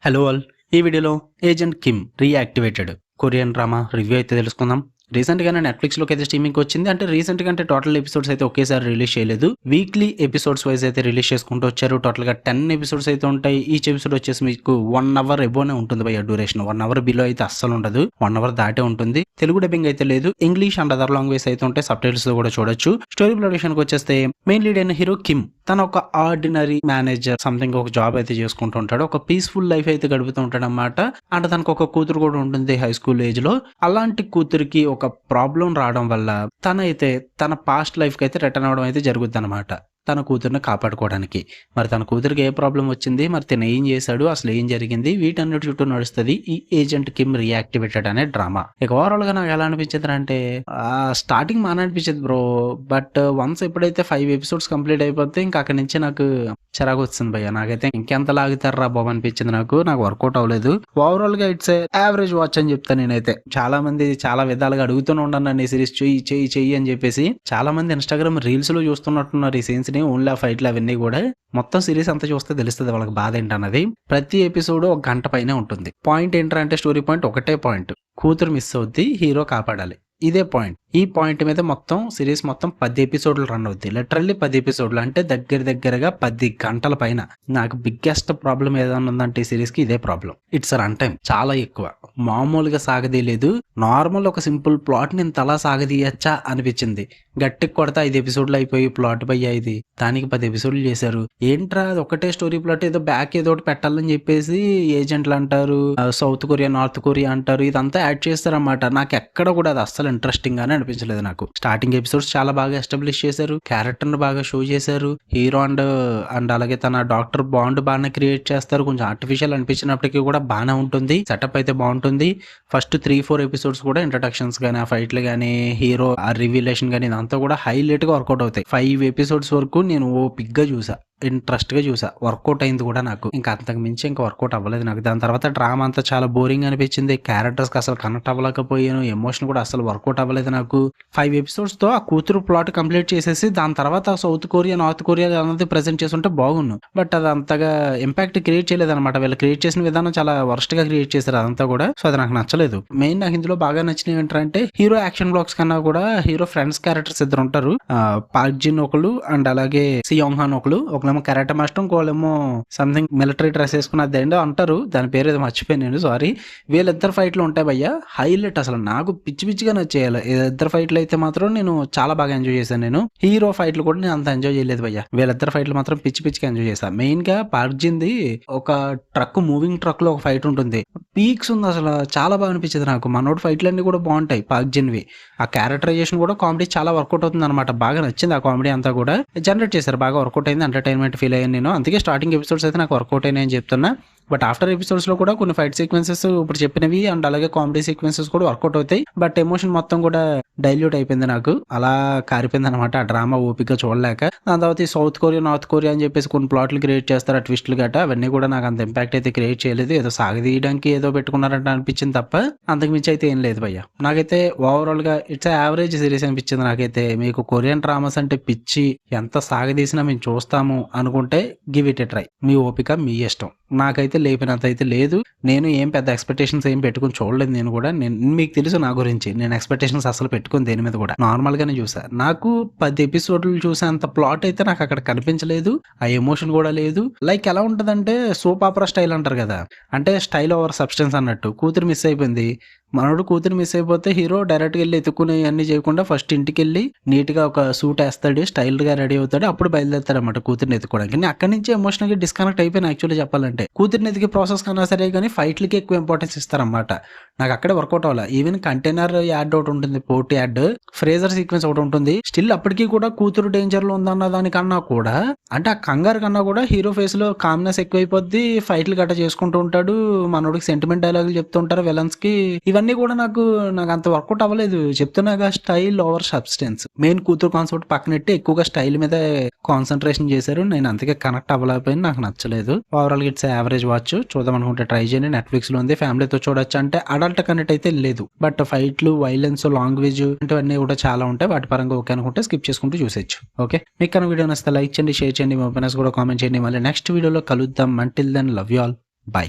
Hello all, ఈ వీడియోలో agent Kim reactivated Korean drama review అయితే తెలుసుకుందాం. రీసెంట్గానే నెట్ఫ్లిక్స్లోకి అయితే స్ట్రీమింగ్కి వచ్చింది. అంటే రీసెంట్గా అంటే టోటల్ ఎపిసోడ్స్ అయితే ఒకేసారి రిలీజ్ చేయలేదు, వీక్లీ ఎపిసోడ్స్ వైజ్ అయితే రిలీజ్ చేసుకుంటూ వచ్చారు. టోటల్గా 10 ఎపిసోడ్స్ అయితే ఉంటాయి. ఈచ్ ఎపిసోడ్ వచ్చేసి మీకు 1 అవర్ ఎబోనే ఉంటుంది భయ్య డ్యూరేషన్. 1 అవర్ బిలో అయితే అస్సలు ఉండదు, 1 అవర్ దాటే ఉంటుంది. తెలుగు డబ్బింగ్ అయితే లేదు, ఇంగ్లీష్ అండ్ అదర్ లాంగ్వేజ్ అయితే ఉంటాయి, సబ్ టైటిల్స్ కూడా చూడొచ్చు. స్టోరీ ప్లాట్ విషయానికి వచ్చేస్తే మెయిన్ లీడ్ అయిన హీరో కిమ్ తన ఒక ఆర్డినరీ మేనేజర్ సంథింగ్ ఒక జాబ్ అయితే చేసుకుంటూ ఉంటాడు. ఒక పీస్ఫుల్ లైఫ్ అయితే గడుపుతూ ఉంటాడు అన్నమాట. అంటే తనకు ఒక కూతురు కూడా ఉంటుంది హై స్కూల్ ఏజ్ లో. అలాంటి కూతురికి ఒక ప్రాబ్లం రావడం వల్ల తనైతే తన పాస్ట్ లైఫ్ కి అయితే రిటర్న్ అవడం అయితే జరుగుద్ది అనమాట, తన కూతుర్ని కాపాడుకోవడానికి. మరి తన కూతురికి ఏ ప్రాబ్లం వచ్చింది, మరి తను ఏం చేశాడు, అసలు ఏం జరిగింది, వీటన్నిటి చుట్టూ నడుస్తుంది ఈ ఏజెంట్ కిమ్ రీయాక్టివేటెడ్ అనే డ్రామా. ఇక ఓవరాల్ గా నాకు ఎలా అనిపించింది అంటే స్టార్టింగ్ మాన అనిపించింది బ్రో, బట్ వన్స్ ఎప్పుడైతే 5 ఎపిసోడ్స్ కంప్లీట్ అయిపోతే ఇంకా అక్కడి నుంచి నాకు చిరాకు వచ్చింది భయ్య. నాకైతే ఇంకెంత లాగుతారా బాబు అనిపించింది. నాకు వర్కౌట్ అవ్వలేదు. ఓవరాల్ గా ఇట్స్ యావరేజ్ వాచ్ అని చెప్తాను నేనైతే. చాలా మంది చాలా విధాలుగా అడుగుతూనే ఉన్నాను నన్ను ఈ సిరీస్ చెయ్యి అని చెప్పేసి. చాలా మంది ఇన్స్టాగ్రామ్ రీల్స్ లో చూస్తున్నట్టున్నారు ఈ సీన్స్ ని, ఓన్లీ ఆ ఫైట్లు అవన్నీ కూడా. మొత్తం సిరీస్ అంతా చూస్తే తెలుస్తుంది వాళ్ళకి బాధ ఏంటన్నది. ప్రతి ఎపిసోడ్ 1 గంట పైనే ఉంటుంది. పాయింట్ ఏంటంటే స్టోరీ పాయింట్ ఒకటే పాయింట్, కూతురు మిస్ అవుద్ది, హీరో కాపాడాలి, ఇదే పాయింట్. ఈ పాయింట్ మీద మొత్తం సిరీస్ మొత్తం 10 ఎపిసోడ్లు రన్ అవుద్ది. లిటరల్లీ 10 ఎపిసోడ్లు అంటే దగ్గరగా 10 గంటల పైన. నాకు బిగ్గెస్ట్ ప్రాబ్లం ఏదైనా ఉందంటే ఈ సిరీస్ కి ఇదే ప్రాబ్లం. ఇట్స్ రన్ టైం చాలా ఎక్కువ, మామూలుగా సాగదీయలేదు. నార్మల్ ఒక సింపుల్ ప్లాట్ ని ఇంత అలా సాగదీయచ్చా అనిపించింది. గట్టికి కొడతా 5 ఎపిసోడ్లు అయిపోయి ప్లాట్ పై ఇది, దానికి 10 ఎపిసోడ్లు చేశారు. ఏంట్రా అది ఒకటే స్టోరీ ప్లాట్, ఏదో బ్యాక్ ఏదో ఒకటి పెట్టాలని చెప్పేసి ఏజెంట్లు అంటారు, సౌత్ కొరియా నార్త్ కొరియా అంటారు, ఇదంతా యాడ్ చేస్తారన్నమాట. నాకు ఎక్కడ కూడా అది అస్సలు ఇంట్రెస్టింగ్ గానే అనిపించలేదు నాకు. స్టార్టింగ్ ఎపిసోడ్స్ చాలా బాగా ఎస్టాబ్లిష్ చేశారు, క్యారెక్టర్ ని బాగా షో చేశారు. హీరో అండ్ అలాగే తన డాక్టర్ బాండ్ బాగానే క్రియేట్ చేస్తారు. కొంచెం ఆర్టిఫిషియల్ అనిపించినప్పటికీ కూడా బాగానే ఉంటుంది. సెటప్ అయితే బాగుంటుంది. ఫస్ట్ 3-4 ఎపిసోడ్స్ కూడా ఇంట్రడక్షన్స్ గానీ, ఆ ఫైట్లు గానీ, హీరో ఆ రివీలేషన్ గానీ, ఇదంతా కూడా హైలైట్ గా వర్కౌట్ అవుతాయి. 5 ఎపిసోడ్స్ వరకు నేను ఓపిక్ గా చూసా, ఇంట్రెస్ట్ గా చూసా, వర్కౌట్ అయింది కూడా నాకు. ఇంకా అంతకు మించి ఇంకా వర్కౌట్ అవ్వలేదు నాకు. దాని తర్వాత డ్రామా అంతా చాలా బోరింగ్ అనిపించింది. క్యారెక్టర్స్ కి అసలు కనెక్ట్ అవ్వలేకపోయాను, ఎమోషన్ కూడా అసలు వర్కౌట్ అవ్వలేదు నాకు. 5 ఎపిసోడ్స్ తో ఆ కూతురు ప్లాట్ కంప్లీట్ చేసేసి దాని తర్వాత సౌత్ కొరియా నార్త్ కొరియా అనేది ప్రెజెంట్ చేస్తుంటే బాగుండు. బట్ అది అంతగా ఇంపాక్ట్ క్రియేట్ చేయలేదు అనమాట. వీళ్ళు క్రియేట్ చేసిన విధానం చాలా వర్స్ట్ గా క్రియేట్ చేశారు అదంతా కూడా. సో అది నాకు నచ్చలేదు. మెయిన్ నాకు ఇందులో బాగా నచ్చినవి ఏంటంటే హీరో యాక్షన్ బ్లాక్స్ కన్నా కూడా హీరో ఫ్రెండ్స్ క్యారెక్టర్స్ ఇద్దరు ఉంటారు. పార్క్ జిన్ ఒకళ్ళు అండ్ అలాగే సియోంగ్ హాన్ ఒకళ్ళేమో కరాటే మాస్టర్, ఇంకోళ్ళేమో సంథింగ్ మిలిటరీ డ్రెస్ వేసుకున్న అదేంటో అంటారు, దాని పేరు ఏదో మర్చిపోయాను నేను, సారీ. వీళ్ళిద్దరు ఫైట్లు ఉంటాయి భయ్య, హైలైట్. అసలు నాకు పిచ్చిగా నచ్చేయాలి. ఇద్దరు ఫైట్లు అయితే మాత్రం నేను చాలా బాగా ఎంజాయ్ చేశాను. నేను హీరో ఫైట్లు కూడా నేను అంత ఎంజాయ్ చేయలేదు భయ్య. వీళ్ళిద్దరు ఫైట్లు మాత్రం పిచ్చిగా ఎంజాయ్ చేశాను. మెయిన్ గా పార్క్ జిన్ది ఒక ట్రక్, మూవింగ్ ట్రక్ లో ఒక ఫైట్ ఉంటుంది, పీక్స్ ఉంది అసలు, చాలా బాగా అనిపించింది నాకు. మనోడు ఫైట్లు అన్ని కూడా బాగుంటాయి పార్క్ జిన్వి. ఆ క్యారెక్టరైజేషన్ కూడా కామెడీ చాలా వర్కౌట్ అవుతుంది అనమాట. బాగా నచ్చింది ఆ కామెడీ అంతా కూడా జనరేట్ చేశారు, బాగా వర్కౌట్ అయింది, ఎంటర్టైన్మెంట్ ఫీల్ అయ్యాను నేను. అందుకే స్టార్టింగ్ ఎపిసోడ్స్ అయితే నాకు వర్కౌట్ అయినాయని చెప్తున్నా. బట్ ఆఫ్టర్ ఎపిసోడ్స్ లో కూడా కొన్ని ఫైట్ సీక్వెన్సెస్ ఇప్పుడు చెప్పినవి అండ్ అలాగే కామెడీ సీక్వెన్సెస్ కూడా వర్కౌట్ అవుతాయి. బట్ ఎమోషన్ మొత్తం కూడా డైల్యూట్ అయిపోయింది నాకు, అలా కారిపోయింది అనమాట ఆ డ్రామా ఓపిక చూడలేక. దాని తర్వాత ఈ సౌత్ కొరియా నార్త్ కొరియా అని చెప్పేసి కొన్ని ప్లాట్లు క్రియేట్ చేస్తారు, ఆ ట్విస్ట్లు గట్ట, అవన్నీ కూడా నాకు అంత ఇంపాక్ట్ అయితే క్రియేట్ చేయలేదు. ఏదో సాగదీయడానికి ఏదో పెట్టుకున్నారంటే అనిపించింది తప్ప అంతకు మించి అయితే ఏం లేదు భయ్య. నాకైతే ఓవరాల్ గా ఇట్స్ యావరేజ్ సిరీస్ అనిపించింది నాకైతే. మీకు కొరియన్ డ్రామాస్ అంటే పిచ్చి, ఎంత సాగదీసినా మేము చూస్తాము అనుకుంటే గివ్ ఇట్ ఎ ట్రై, మీ ఓపిక మీ ఇష్టం. నాకైతే లేపినంత అయితే లేదు. నేను ఏం పెద్ద ఎక్స్పెక్టేషన్స్ ఏం పెట్టుకుని చూడలేదు. నేను కూడా మీకు తెలుసు నా గురించి, నేను ఎక్స్పెక్టేషన్స్ అసలు పెట్టుకుని దేని మీద కూడా నార్మల్ గానే చూసా. నాకు 10 ఎపిసోడ్లు చూసేంత ప్లాట్ అయితే నాకు అక్కడ కనిపించలేదు, ఆ ఎమోషన్ కూడా లేదు. లైక్ ఎలా ఉంటదంటే సోప్ ఆపరా స్టైల్ అంటారు కదా, అంటే స్టైల్ ఓవర్ సబ్స్టెన్స్ అన్నట్టు. కూతురు మిస్ అయిపోయింది, మనోడు కూతురు మిస్ అయిపోతే హీరో డైరెక్ట్ గా వెళ్ళి ఎత్తుకునే అన్ని చేయకుండా ఫస్ట్ ఇంటికి వెళ్ళి నీట్ గా ఒక సూట్ వేస్తాడు, స్టైల్ గా రెడీ అవుతాడు, అప్పుడు బయలుదేరుతాడు అనమాట కూతురుని ఎత్తుకోవడానికి. నేను అక్కడి నుంచి ఎమోషనల్ గా డిస్కనెక్ట్ అయిపోయినా యాక్చువల్లీ చెప్పాలంటే. కూతురుని ఎదిగే ప్రాసెస్ కన్నా సరే కానీ ఫైట్లకి ఎక్కువ ఇంపార్టెన్స్ ఇస్తారన్నమాట. నాకు అక్కడే వర్కౌట్ అవ్వాలి. ఈవెన్ కంటైనర్ యాడ్ ఒకటి ఉంటుంది, పోర్ట్ యాడ్, ఫ్రేజర్ సీక్వెన్స్ ఒకటి ఉంటుంది. స్టిల్ అప్పటికీ కూడా కూతురు డేంజర్ లో ఉందన్న దానికన్నా కూడా, అంటే ఆ కంగారు కన్నా కూడా హీరో ఫేస్ లో కామ్నెస్ ఎక్కువైపోద్ది, ఫైట్లు గట్ట చేసుకుంటూ ఉంటాడు, మనోడికి సెంటిమెంట్ డైలాగులు చెప్తుంటారు విలన్స్ కి. ఇవన్నీ కూడా నాకు అంత వర్కౌట్ అవ్వలేదు. చెప్తున్నాగా స్టైల్ ఓవర్ సబ్స్టెన్స్. మెయిన్ కూతురు కాన్సెప్ట్ పక్కనెట్టి ఎక్కువగా స్టైల్ మీద కాన్సన్ట్రేషన్ చేశారు. నేను అందుకే కనెక్ట్ అవ్వలేకపోయింది, నాకు నచ్చలేదు. Overall it's average watch. చూద్దాం అనుకుంటే ట్రై చేయండి, నెట్ఫ్లిక్స్ లో ఉంది, ఫ్యామిలీతో చూడొచ్చు. అంటే అడల్ట్ కనెక్ట్ అయితే లేదు, బట్ ఫైట్లు, వైలెన్స్, లాంగ్వేజ్ ఇవన్నీ కూడా చాలా ఉంటాయి. వాటి పరంగా ఓకే అనుకుంటే స్కిప్ చేసుకుంటూ చూసేయచ్చు. ఓకే, మీకు కనుక వీడియో నచ్చితే లైక్ చేయండి, షేర్ చేయండి, మీ ఒపీనియన్స్ కూడా కామెంట్ చేయండి. మళ్ళీ నెక్స్ట్ వీడియోలో కలుద్దాం. Until then love you all, by.